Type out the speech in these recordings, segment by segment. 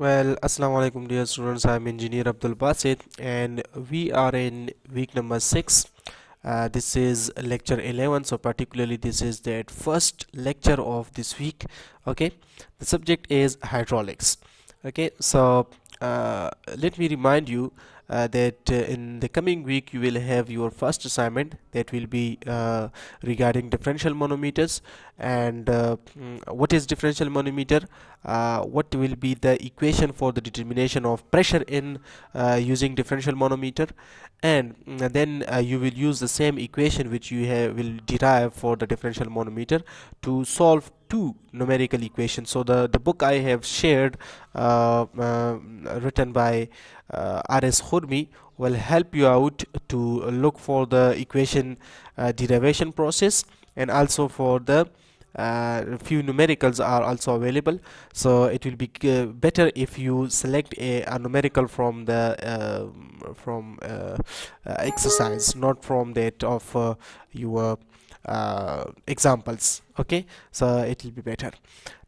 Well, Assalamu alaikum dear students. I'm Engineer Abdul Basit and we are in week number 6. This is lecture 11, so particularly this is that first lecture of this week. Okay, the subject is hydraulics. Okay, so let me remind you that in the coming week you will have your first assignment that will be regarding differential manometers and what is differential manometer, what will be the equation for the determination of pressure in using differential manometer, and then you will use the same equation which you will derive for the differential manometer to solve two numerical equations. So the book I have shared, written by RS Khurrmi, will help you out to look for the equation derivation process, and also for the few numericals are also available. So it will be better if you select a numerical from the exercise, not from that of your examples. Okay, so it will be better.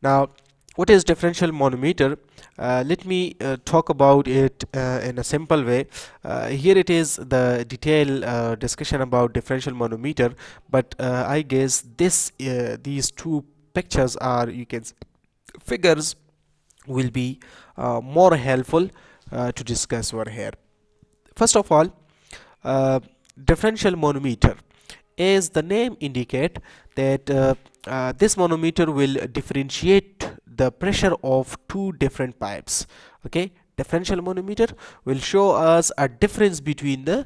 Now, what is differential manometer? Let me talk about it in a simple way. Here it is the detailed discussion about differential manometer, but I guess these two pictures are, you can figures, will be more helpful to discuss over here. First of all, uh, differential manometer, as the name indicate that this manometer will differentiate the pressure of two different pipes. Okay, differential manometer will show us a difference between the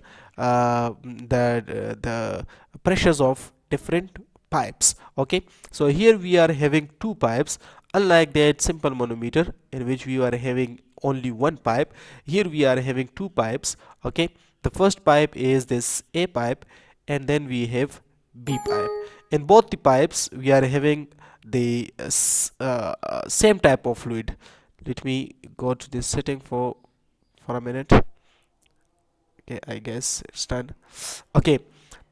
pressures of different pipes. Okay, so here we are having two pipes, unlike that simple manometer in which we are having only one pipe. Here we are having two pipes. Okay, the first pipe is this A pipe, and then we have B pipe. In both the pipes we are having the same type of fluid. Let me go to this setting for a minute. Okay, I guess it's done. Okay,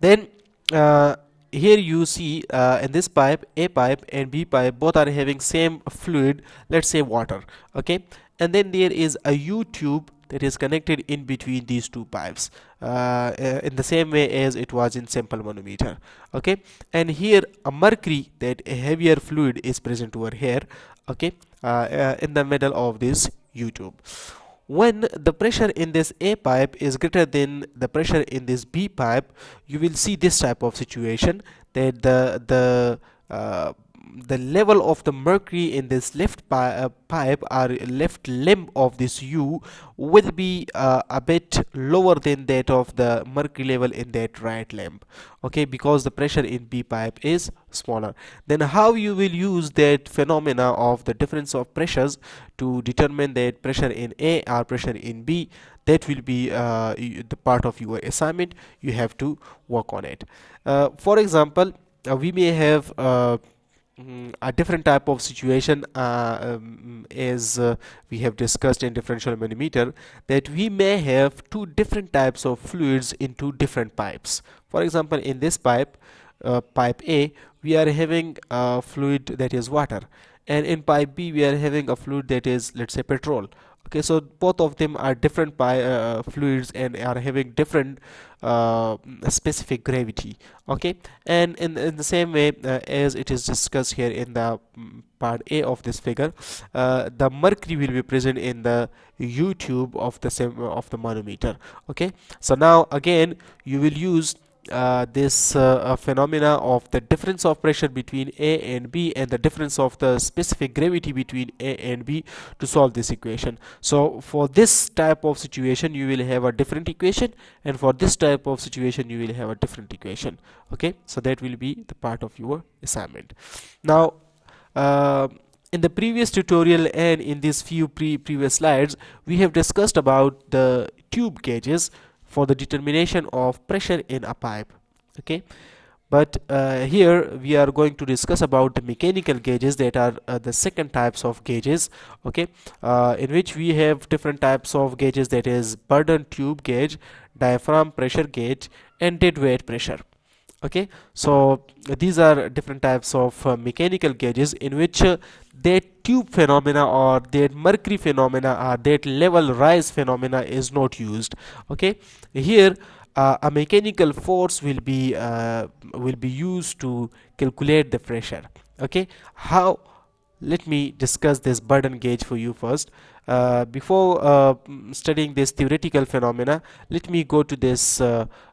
then uh, here you see in this pipe, A pipe and B pipe both are having same fluid, let's say water. Okay, and then there is a U tube that is connected in between these two pipes, in the same way as it was in simple manometer. Okay, and here a mercury, that a heavier fluid, is present over here. Okay, in the middle of this U tube. When the pressure in this A pipe is greater than the pressure in this B pipe, you will see this type of situation, that the level of the mercury in this pipe or left limb of this U will be a bit lower than that of the mercury level in that right limb. Okay, because the pressure in B pipe is smaller. Then how you will use that phenomena of the difference of pressures to determine that pressure in A or pressure in B, that will be the part of your assignment. You have to work on it. For example, we may have a different type of situation, as we have discussed in differential manometer, that we may have two different types of fluids into different pipes. For example, in this pipe, pipe A, we are having a fluid that is water, and in pipe B we are having a fluid that is, let's say, petrol. Okay, so both of them are different fluids and are having different specific gravity. Okay, and in the same way, as it is discussed here in the part A of this figure, the mercury will be present in the U tube of the same of the manometer. Okay, so now again you will use this phenomena of the difference of pressure between A and B and the difference of the specific gravity between A and B to solve this equation. So for this type of situation you will have a different equation, and for this type of situation you will have a different equation. Okay, so that will be the part of your assignment. Now, in the previous tutorial and in these few previous slides, we have discussed about the tube gauges for the determination of pressure in a pipe. Okay, but here we are going to discuss about the mechanical gauges, that are the second types of gauges. Okay, in which we have different types of gauges, that is burden tube gauge, diaphragm pressure gauge, and dead weight pressure. Okay, so these are different types of mechanical gauges in which that tube phenomena or that mercury phenomena or that level rise phenomena is not used. Okay, here a mechanical force will be used to calculate the pressure. Okay, how? Let me discuss this burden gauge for you first. Before studying this theoretical phenomena, let me go to this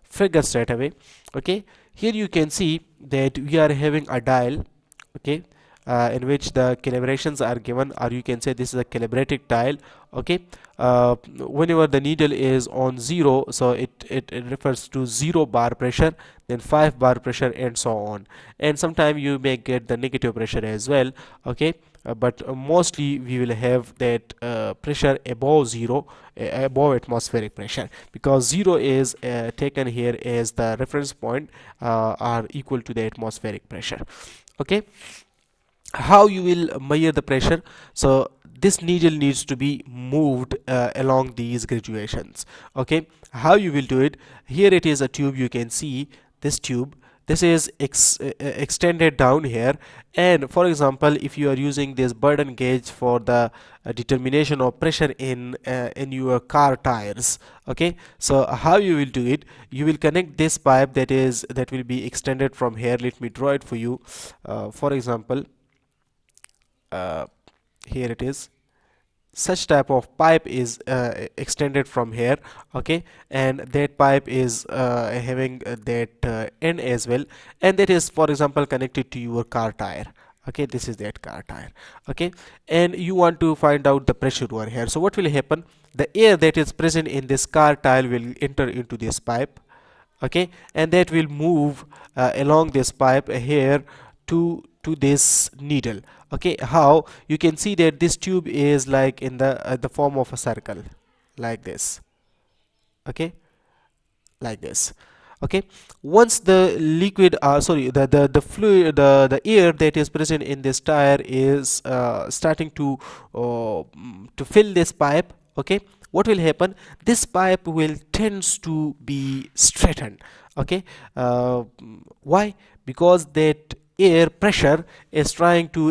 figure straight away. Okay, here you can see that we are having a dial. Okay, in which the calibrations are given, or you can say this is a calibrated dial. Okay, whenever the needle is on 0, so it refers to 0 bar pressure, then 5 bar pressure, and so on. And sometimes you may get the negative pressure as well. Okay, but mostly we will have that pressure above 0, above atmospheric pressure, because 0 is taken here as the reference point, are equal to the atmospheric pressure. Okay, how you will measure the pressure? So this needle needs to be moved along these graduations. Okay, how you will do it? Here it is a tube, you can see this tube. This is extended down here, and for example, if you are using this burden gauge for the determination of pressure in your car tires. Okay, so how you will do it? You will connect this pipe that will be extended from here. Let me draw it for you. For example, uh, here it is. Such type of pipe is extended from here. Okay, and that pipe is having that end as well, and that is, for example, connected to your car tire. Okay, this is that car tire. Okay, and you want to find out the pressure over here. So what will happen? The air that is present in this car tire will enter into this pipe. Okay, and that will move along this pipe here to this needle. Okay, how? You can see that this tube is like in the form of a circle, like this. Okay, like this. Okay, once the liquid sorry, the fluid, the air that is present in this tire is starting to fill this pipe. Okay, what will happen? This pipe will tends to be straightened. Okay, why? Because that air pressure is trying to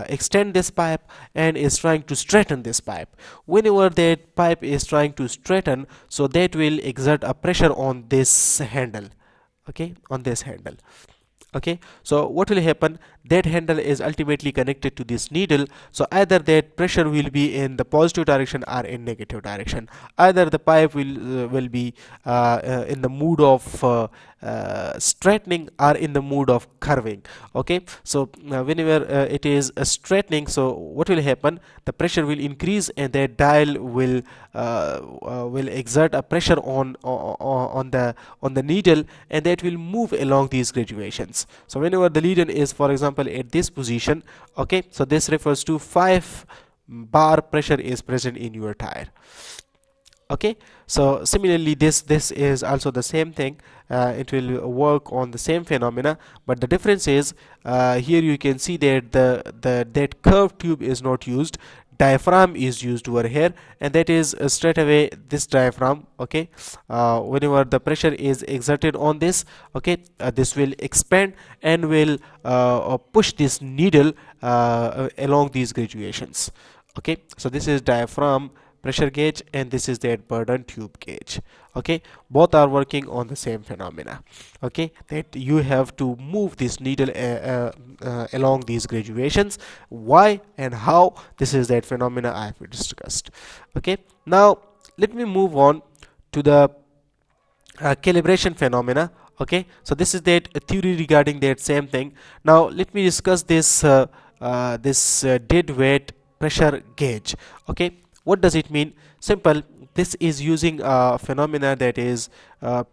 extend this pipe and is trying to straighten this pipe. Whenever that pipe is trying to straighten, so that will exert a pressure on this handle. Okay, on this handle. Okay, so what will happen? That handle is ultimately connected to this needle, so either that pressure will be in the positive direction or in negative direction. Either the pipe will be in the mood of straightening or in the mood of curving. Okay, so whenever it is straightening, so what will happen? The pressure will increase, and that dial will exert a pressure on the needle, and that will move along these graduations. So whenever the needle is, for example, at this position, okay, so this refers to 5 bar pressure is present in your tire. Okay, so similarly this is also the same thing. It will work on the same phenomena, but the difference is here you can see that that curved tube is not used. Diaphragm is used over here, and that is straight away this diaphragm. Okay, whenever the pressure is exerted on this, okay, this will expand and will push this needle along these graduations. Okay, so this is diaphragm pressure gauge, and this is that burden tube gauge. Okay, both are working on the same phenomena. Okay, that you have to move this needle along these graduations. Why and how? This is that phenomena I have discussed. Okay, now let me move on to the calibration phenomena. Okay, so this is that theory regarding that same thing. Now let me discuss this dead weight pressure gauge. Okay, what does it mean? Simple. This is using a phenomena that is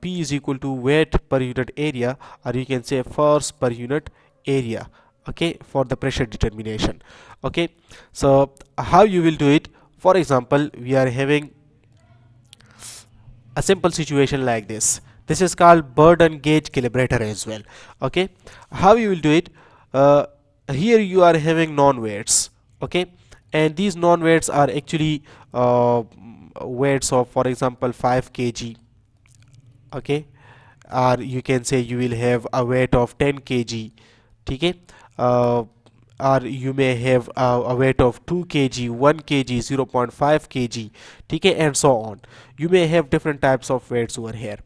P is equal to weight per unit area, or you can say force per unit area. Okay, for the pressure determination. Okay, so how you will do it? For example, we are having a simple situation like this. This is called burden gauge calibrator as well. Okay, how you will do it? Here you are having non-weights. Okay, and these non-weights are actually weights of, for example, 5 kg. Okay, or you can say you will have a weight of 10 kg. Okay, uh, or you may have a weight of 2 kg, 1 kg, 0.5 kg, okay, and so on. You may have different types of weights over here.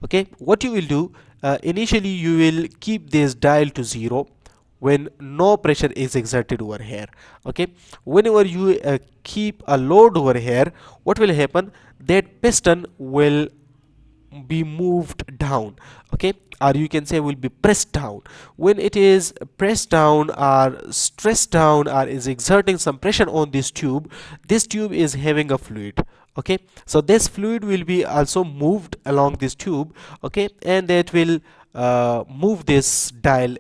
Okay, what you will do, initially you will keep this dial to 0 when no pressure is exerted over here. Okay, whenever you keep a load over here, what will happen, that piston will be moved down, okay, or you can say will be pressed down. When it is pressed down or stressed down or is exerting some pressure on this tube is having a fluid, okay, so this fluid will be also moved along this tube, okay, and that will move this dial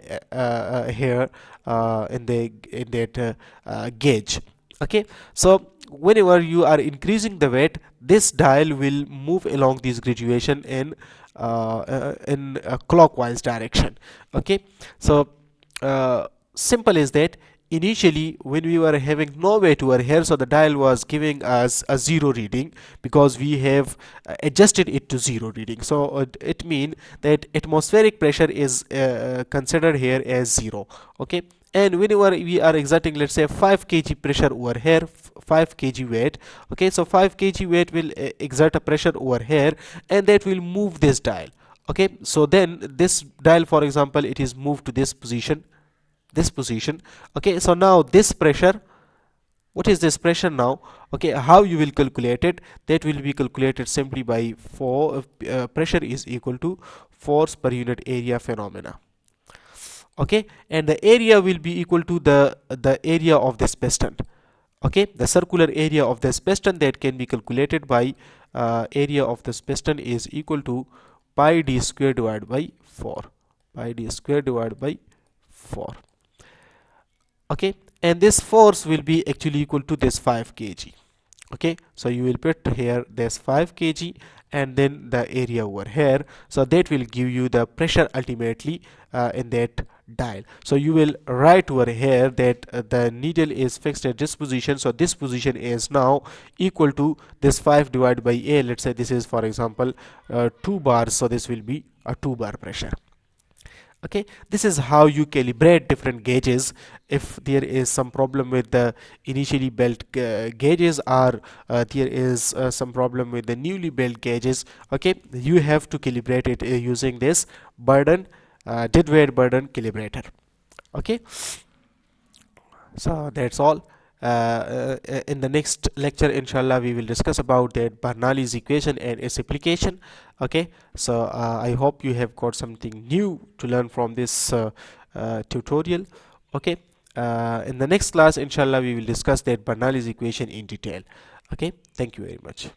here in that gauge. Okay, so whenever you are increasing the weight, this dial will move along this graduation in a clockwise direction. Okay, so simple is that initially when we were having no weight over here, so the dial was giving us a 0 reading because we have adjusted it to 0 reading. So it means that atmospheric pressure is considered here as 0. Okay, and whenever we are exerting, let's say 5 kg pressure over here, 5 kg weight, okay, so 5 kg weight will exert a pressure over here, and that will move this dial. Okay, so then this dial, for example, it is moved to this position, okay, so now this pressure, what is this pressure now? Okay, how you will calculate it? That will be calculated simply by pressure is equal to force per unit area phenomena. Okay, and the area will be equal to the area of this piston. Okay, the circular area of this piston, that can be calculated by area of this piston is equal to pi d square divided by 4, pi d square divided by 4. Okay, and this force will be actually equal to this 5 kg. Okay, so you will put here this 5 kg and then the area over here, so that will give you the pressure ultimately in that dial. So you will write over here that the needle is fixed at this position, so this position is now equal to this 5 divided by a, let's say this is for example 2 bars, so this will be a 2 bar pressure. Okay, this is how you calibrate different gauges if there is some problem with the initially built gauges, or there is some problem with the newly built gauges. Okay, you have to calibrate it using this dead weight burden calibrator. Okay, so that's all. In the next lecture, inshallah, we will discuss about that Bernoulli's equation and its application. Okay, so I hope you have got something new to learn from this tutorial. Okay, in the next class, inshallah, we will discuss that Bernoulli's equation in detail. Okay, thank you very much.